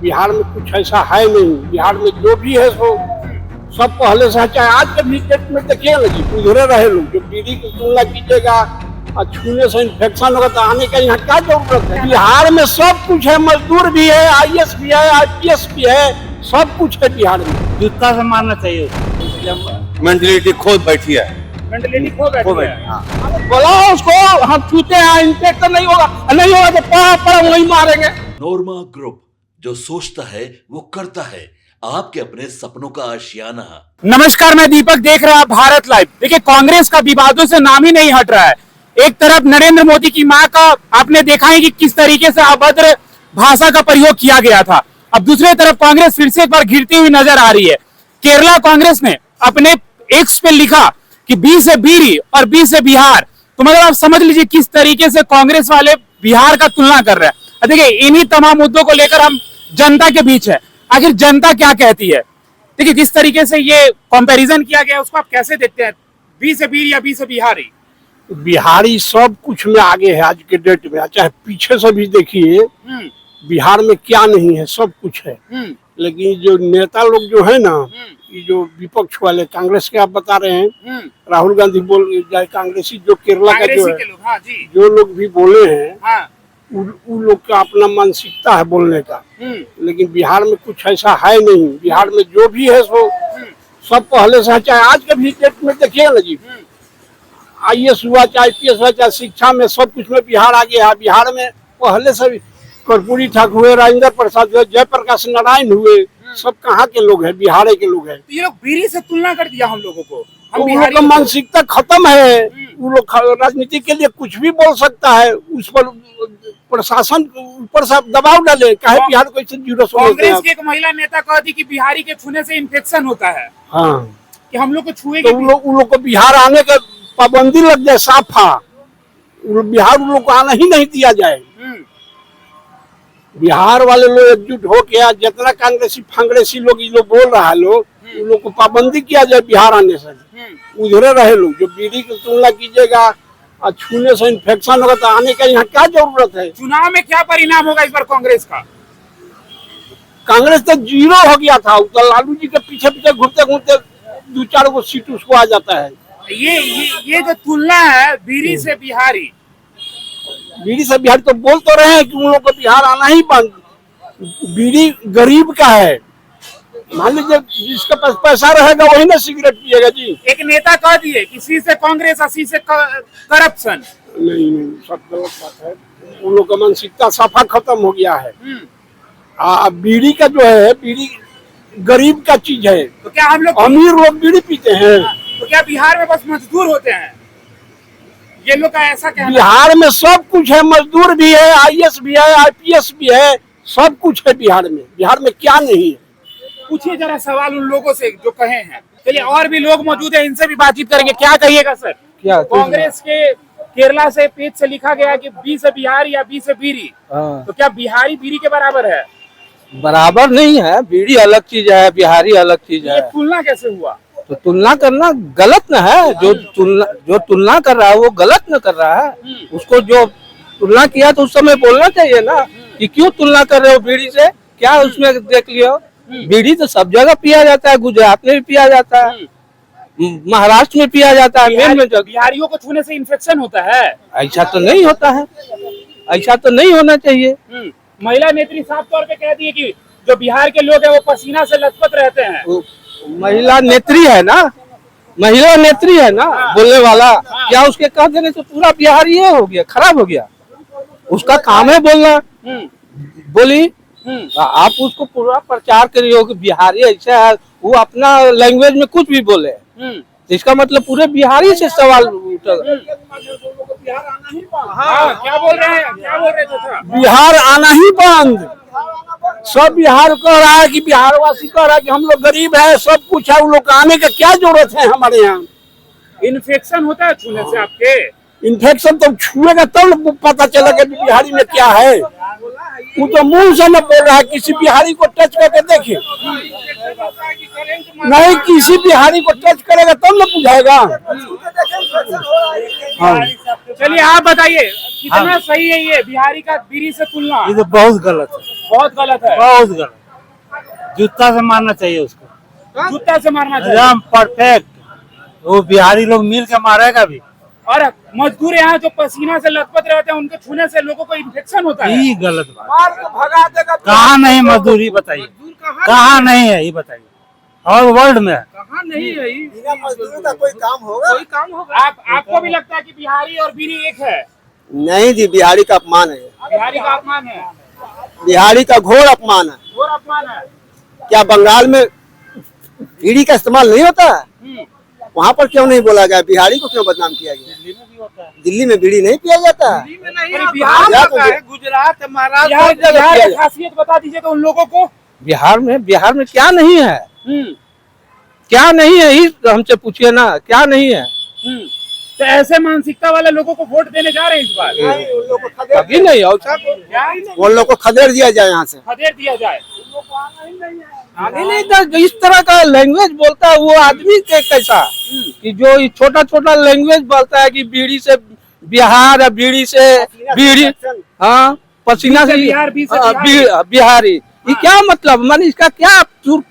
बिहार में कुछ ऐसा है नहीं। बिहार में जो भी है सो सब पहले से है। चाहे आज के भी डेट में देखिए ना जी, उधरे रहे लोग। जो बीड़ी की तुलना कीजिएगा और छूने से इन्फेक्शन होगा तो आने का यहाँ क्या जरूरत है। बिहार में सब कुछ है, मजदूर भी है, IAS भी है, IPS भी है, सब कुछ है बिहार में। जूता से मारना चाहिए। मेंटलिटी खो बैठी है, मेंटलिटी खो बैठी है। बोला उसको हम छूते हैं, इन्फेक्शन नहीं होगा तो पड़ा वही मारेंगे। नोरमा ग्रुप, जो सोचता है वो करता है। आपके अपने सपनों का आशियाना। नमस्कार, मैं दीपक, देख रहा है भारत लाइव। देखिए, कांग्रेस का विवादों से नाम ही नहीं हट रहा है। एक तरफ नरेंद्र मोदी की मां का आपने देखा है कि किस तरीके से अभद्र भाषा का प्रयोग किया गया था। अब दूसरी तरफ कांग्रेस फिर से एक बार गिरती हुई नजर आ रही है। केरला कांग्रेस ने अपने एक्स पे लिखा कि बी से बीरी और बी से बिहार। तो मतलब आप समझ लीजिए किस तरीके से कांग्रेस वाले बिहार का तुलना कर रहे हैं। देखिए, इन्हीं तमाम मुद्दों को लेकर हम जनता के बीच है। आखिर जनता क्या कहती है? देखिए, जिस तरीके से ये कंपैरिजन किया गया उसको आप कैसे देखते हैं? बी से बीर या बी से बिहारी? बिहारी सब कुछ में आगे है आज के डेट में। चाहे पीछे से भी देखिए बिहार में क्या नहीं है, सब कुछ है। लेकिन जो नेता लोग जो है ना, ये जो विपक्ष वाले कांग्रेस के आप बता रहे हैं, राहुल गांधी बोल जाए, कांग्रेसी जो केरला का जो है, हाँ जी, जो लोग भी बोले हैं, हाँ, उन लोग का अपना मानसिकता है बोलने का। लेकिन बिहार में कुछ ऐसा है नहीं। बिहार में जो भी है सो सब पहले से है। चाहे आज के भी डेट में देखिए ना जी, IAS हुआ, चाहे IPS हुआ, चाहे शिक्षा में, सब कुछ में बिहार आगे है। बिहार में पहले से कर्पूरी ठाकुर हुए, राजेंद्र प्रसाद हुए, जयप्रकाश नारायण हुए, सब कहाँ के लोग हैं? बिहार के लोग हैं। तो ये लोग बीरी से तुलना कर दिया हम लोगों को। हम उन लोग बिहारी का मानसिकता खत्म है। वो लोग राजनीति के लिए कुछ भी बोल सकता है। उस पर प्रशासन ऊपर से दबाव डाले, काहे बिहार को इसे जीरो समझते हैं। कांग्रेस की एक महिला नेता कह दी कि बिहारी के छूने से इन्फेक्शन होता है। हाँ, कि हम लोग को छुएंगे तो उन लोग को बिहार आने का पाबंदी लग जाए, साफा बिहार उन लोग को आना ही नहीं दिया जाए। बिहार वाले लोग एकजुट हो के, जितना कांग्रेसी फांग्रेसी लोग ये लोग बोल रहा है, लोग उन लोग को पाबंदी किया जाए बिहार आने से। उधरे रहे लोग। जो बीड़ी की तुलना कीजिएगा और छूने से इन्फेक्शन होगा तो आने का यहाँ क्या जरूरत है। चुनाव में क्या परिणाम होगा इस बार कांग्रेस का? कांग्रेस तो जीरो हो गया था। तो लालू जी के पीछे पीछे घूमते घूमते 2-4 गो सीट उसको आ जाता है। ये जो तुलना है बीरी से बिहारी, बीड़ी से बिहार तो बोल तो रहे हैं कि उन लोग को बिहार आना ही बंद। बीड़ी गरीब का है। मान लीजिए जिसके पास पैसा रहेगा वही ना सिगरेट पिएगा जी। एक नेता कह दिए कि सी से कांग्रेस और सी से करप्शन। नहीं, सब गलत बात है। उन लोग का मानसिकता साफा खत्म हो गया है। बीड़ी का जो है, बीड़ी गरीब का चीज है। तो क्या हम लोग, अमीर लोग बीड़ी पीते हैं? तो क्या बिहार में बस मजदूर होते हैं? ये लोग का ऐसा कहना। बिहार में सब कुछ है, मजदूर भी है, IAS भी है, IPS भी है, सब कुछ है बिहार में। बिहार में क्या नहीं है? पूछिए जरा सवाल उन लोगों से जो कहे हैं। चलिए, और भी लोग मौजूद हैं, इनसे भी बातचीत करेंगे। क्या कहिएगा सर? क्या कांग्रेस के केरला से पेज से लिखा गया कि बी से बिहार या बी से बीरी। तो क्या बिहारी बीरी के बराबर है? बराबर नहीं है। बीड़ी अलग चीज है, बिहारी अलग चीज है। ये तुलना कैसे हुआ? तो तुलना करना गलत न है। जो तुलना कर रहा है वो गलत न कर रहा है। उसको जो तुलना किया तो उस समय बोलना चाहिए ना कि क्यों तुलना कर रहे हो बीड़ी से। क्या उसमें देख लियो, बीड़ी तो सब जगह पिया जाता है। गुजरात में भी पिया जाता है, महाराष्ट्र में पिया जाता है। बिहारियों को छूने से इन्फेक्शन होता है? ऐसा तो नहीं होता है, ऐसा तो नहीं होना चाहिए। महिला नेत्री साफ तौर पे कह दी है कि जो बिहार के लोग हैं वो पसीना से लथपथ रहते हैं। महिला नेत्री है ना, महिला नेत्री है ना बोलने वाला। क्या उसके कह देने से पूरा बिहार ये हो गया, खराब हो गया? उसका काम है बोलना। बोली आप उसको पूरा प्रचार करिए कि बिहारी ऐसा है, वो अपना लैंग्वेज में कुछ भी बोले। इसका मतलब पूरे बिहारी से सवाल उठा। हाँ, क्या बोल रहे हैं? क्या बोल रहे थे? बिहार आना ही बंद। सब बिहार कह रहा है कि बिहार वासी कह रहा है कि हम लोग गरीब है, सब कुछ है। उन लोग आने का क्या जरूरत है हमारे यहाँ? इन्फेक्शन होता है छूने से आपके? इन्फेक्शन तो छुएगा तब तो पता चलेगा कि बिहारी में क्या है। वो तो मुंह से न बोल रहा है। किसी बिहारी को टच करके देखिए, नहीं किसी बिहारी को टच करेगा तब न बुझाएगा। चलिए, आप बताइए कितना सही है ये बिहारी का बीरी से तुलना? ये तो बहुत गलत है, बहुत गलत है। बहुत गलत, जूता से मारना चाहिए उसको, जूता से मारना चाहिए। एकदम परफेक्ट। वो बिहारी लोग मिल के मारेगा भी। और मजदूर यहाँ जो पसीना से लथपथ रहते हैं, उनके छूने से लोगों को इन्फेक्शन होता है। यही गलत बात। मार के भगा देगा। कहाँ नहीं मजदूरी बताइए, कहाँ नहीं है ये बताइए, और वर्ल्ड में है। कहाँ नहीं है? बिना मजदूरी का कोई काम होगा? कोई काम होगा? आपको भी लगता है कि बिहारी और बीरी एक है? नहीं जी, बिहारी का अपमान है। बिहारी का अपमान है, बिहारी का घोर अपमान है। घोर अपमान है। क्या बंगाल में बीड़ी का इस्तेमाल नहीं होता है? वहाँ पर क्यों नहीं बोला गया? बिहारी को क्यों बदनाम किया गया? दिल्ली में बीड़ी नहीं पिया जाता है? बिहार है, गुजरात, महाराष्ट्र, बिहार की खासियत बता दीजिए तो उन लोगों को। बिहार में क्या नहीं है? क्या नहीं है, ही हमसे पूछिए ना, क्या नहीं है? तो ऐसे मानसिकता वाले लोगों को वोट देने जा रहे हैं इस बार? कभी नहीं औसा उन लोग को खदेड़ दिया जाए, यहाँ से खदेड़ दिया जाए। आगे नहीं था। इस तरह का लैंग्वेज बोलता है वो आदमी के कैसा, कि जो छोटा छोटा लैंग्वेज बोलता है कि बीड़ी से बिहार है, बीड़ी से बीड़ी, हाँ पसीना से बिहारी, ये क्या मतलब? माने इसका क्या चूर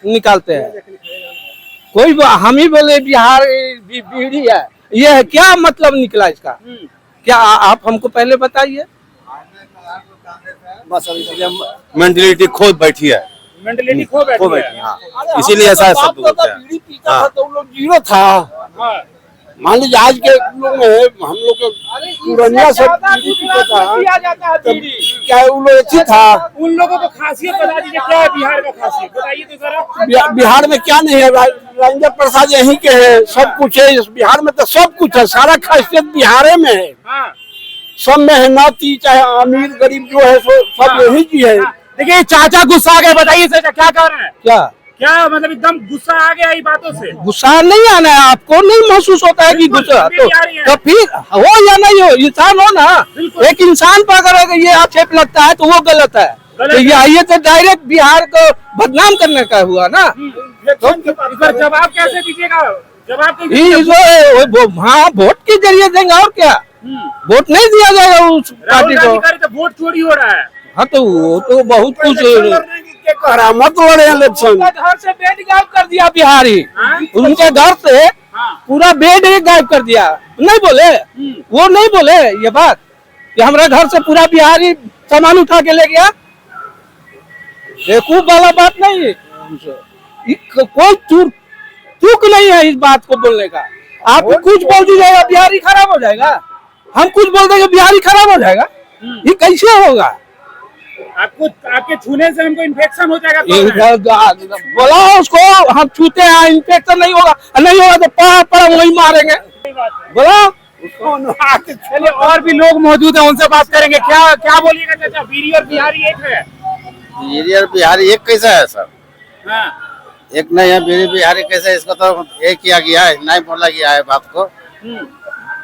निकालते हैं? कोई हम ही बोले बिहार बीड़ी है, ये है क्या मतलब निकला इसका? क्या आप हमको पहले बताइए। बस मेंटलिटी खोद बैठी है, मेंटलिटी खो बैठी है। हाँ, इसीलिए ऐसा सब बोलते हैं। बीड़ी पीता था तो उन लोग जीरो था। हाँ। मान लीजिए आज के लोग में हम लोग पुरानिया से बीड़ी पीता था, क्या वो लोग अच्छी था? उन लोगों को खासियत बता दीजिए, क्या है बिहार का खासियत बताइए तो जरा। बिहार में क्या नहीं है? राजेंद्र प्रसाद यहीं के है, सब कुछ है इस बिहार में, तो सब कुछ है, सारा खासियत बिहार में है। हाँ। सब मेहनती चाहे अमीर गरीब जो है सो सब यही की है। देखिए चाचा गुस्सा आ गए, बताइए चाचा क्या कह रहे हैं? क्या मतलब एकदम गुस्सा आ गया इन बातों से? गुस्सा नहीं आना है आपको? नहीं महसूस होता है कि गुस्सा? तो फिर हो या नहीं हो, इंसान हो ना। एक इंसान पर अगर ये आक्षेप लगता है तो वो गलत है। तो ये तो डायरेक्ट बिहार को बदनाम करने का हुआ ना। तो जवाब कैसे दीजिएगा? हाँ वोट के जरिए देंगे, और क्या? वोट नहीं दिया जाएगा उस पार्टी को तो वोट चोरी हो रहा है। हाँ तो वो तो बहुत कुछ कह रहा मत लड़े इलेक्शन। घर से बेड गायब कर दिया बिहारी, उनके घर से पूरा बेड ही गायब कर दिया। नहीं बोले वो, नहीं बोले ये बात कि हमारे घर से पूरा बिहारी सामान उठा के ले गया। बेवकूफ वाला बात नहीं, कोई चूक नहीं है इस बात को बोलने का। आप कुछ बोल दीजिएगा बिहारी खराब हो जाएगा, हम कुछ बोल देंगे बिहारी खराब हो जाएगा, ये कैसे होगा? आपको आपके छूने से हमको इन्फेक्शन हो जाएगा। बोला उसको हम छूते हैं, इन्फेक्शन नहीं होगा, नहीं होगा तो पड़ा वही मारेंगे। बोला चलिए, और भी लोग मौजूद हैं, उनसे बात करेंगे। क्या बोलिएगा चाचा, बीरी और बिहारी एक है? बीड़ी और बिहारी एक कैसा है सर? हाँ। एक नहीं है, बीड़ी बिहारी कैसे? इसको तो एक किया गया है, नहीं बोला गया है बात को,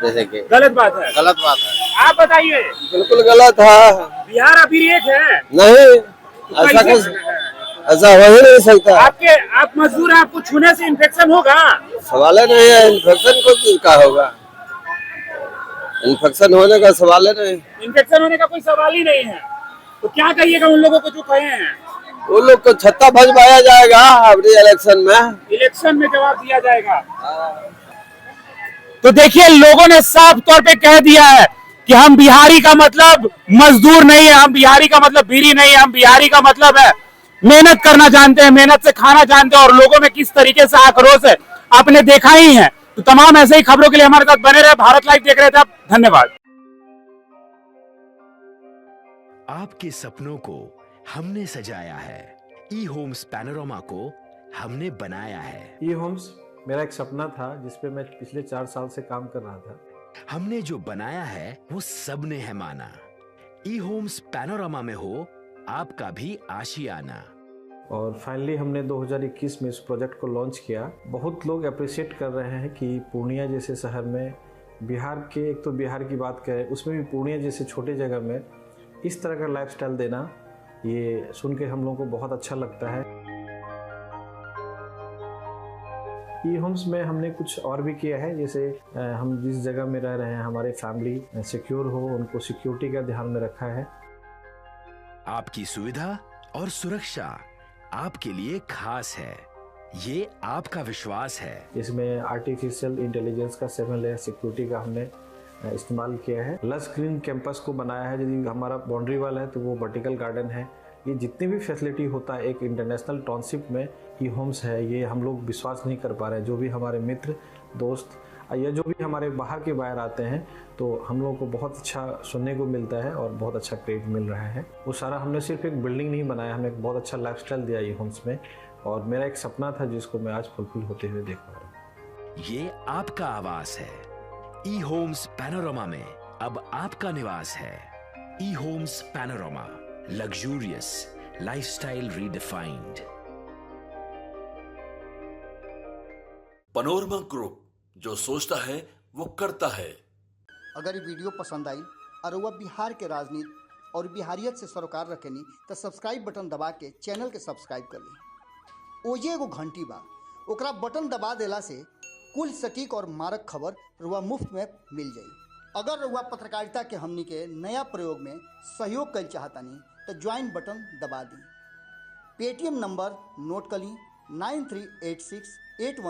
जैसे कि गलत बात है। गलत बात है। आप बताइए। बिल्कुल गलत है। बिहार अभी एक है? नहीं, ऐसा हो ही नहीं सकता। आप मजदूर हैं, आपको छूने से इन्फेक्शन होगा? सवाल नहीं है, इन्फेक्शन को क्या होगा? इन्फेक्शन होने का सवाल नहीं। इन्फेक्शन होने का कोई सवाल ही नहीं है। तो क्या कहिएगा उन लोगों को जो कहे हैं? उन लोग को छत्ता भजवाया जाएगा अगले इलेक्शन में। इलेक्शन में जवाब दिया जाएगा। तो देखिए, लोगों ने साफ तौर पे कह दिया है कि हम बिहारी का मतलब मजदूर नहीं है, हम बिहारी का मतलब बीरी नहीं है, हम बिहारी का मतलब है मेहनत करना जानते हैं, मेहनत से खाना जानते हैं। और लोगों में किस तरीके से आक्रोश है आपने देखा ही है। तो तमाम ऐसे ही खबरों के लिए हमारे साथ बने रहे। भारत लाइव देख रहे थे आप, धन्यवाद। आपके सपनों को हमने सजाया है, ई होम्स पैनोरामा को हमने बनाया है। ई होम्स मेरा एक सपना था जिस पे मैं पिछले 4 साल से काम कर रहा था। हमने जो बनाया है वो सबने है माना। ई होम्स पैनोरामा में हो आपका भी आशियाना। और फाइनली हमने 2021 में इस प्रोजेक्ट को लॉन्च किया। बहुत लोग अप्रिशिएट कर रहे हैं कि पूर्णिया जैसे शहर में, बिहार के, एक तो बिहार की बात करें उसमें भी पूर्णिया जैसे छोटे जगह में इस तरह का लाइफस्टाइल देना, ये सुन के हम लोगों को बहुत अच्छा लगता है। ई होम्स में हमने कुछ और भी किया है, जैसे हम जिस जगह में रह रहे हैं हमारे फैमिली सिक्योर हो, उनको सिक्योरिटी का ध्यान में रखा है। आपकी सुविधा और सुरक्षा आपके लिए खास है। ये आपका विश्वास है। इसमें आर्टिफिशियल इंटेलिजेंस का 7 लेयर सिक्योरिटी का हमने इस्तेमाल किया है। लस ग्रीन कैंपस को बनाया है। यदि हमारा बाउंड्री वाल है तो वो वर्टिकल गार्डन है। ये जितनी भी फैसिलिटी होता है एक इंटरनेशनल टाउनशिप में ई होम्स है, ये हम लोग विश्वास नहीं कर पा रहे हैं। जो भी हमारे मित्र दोस्त या जो भी हमारे बाहर के बाहर आते हैं तो हम लोगों को बहुत अच्छा सुनने को मिलता है और बहुत अच्छा क्रेडिट मिल रहा है। वो सारा हमने सिर्फ एक बिल्डिंग नहीं बनाया, हमने एक बहुत अच्छा लाइफस्टाइल दिया ई होम्स में, और मेरा एक सपना था जिसको मैं आज फुलफिल होते हुए देख पा रहा हूँ। ये आपका आवास है। ई होम्स पैनोरामा में अब आपका निवास है। E homes Panorama, luxurious lifestyle redefined. Panorama group, जो सोचता है वो करता है। अगर ये वीडियो पसंद आई और वह बिहार के राजनीति और बिहारियत से सरोकार रखेनी तो सब्सक्राइब बटन दबा के चैनल के सब्सक्राइब कर ली। ओजे एगो घंटी बा, ओकरा बटन दबा देला से कुल सटीक और मारक खबर रुआ मुफ्त में मिल जाई। अगर रुआ पत्रकारिता के हमनी के नया प्रयोग में सहयोग कर चाहतानी तो ज्वाइन बटन दबा दी। पेटीएम नंबर नोट कर ली 938681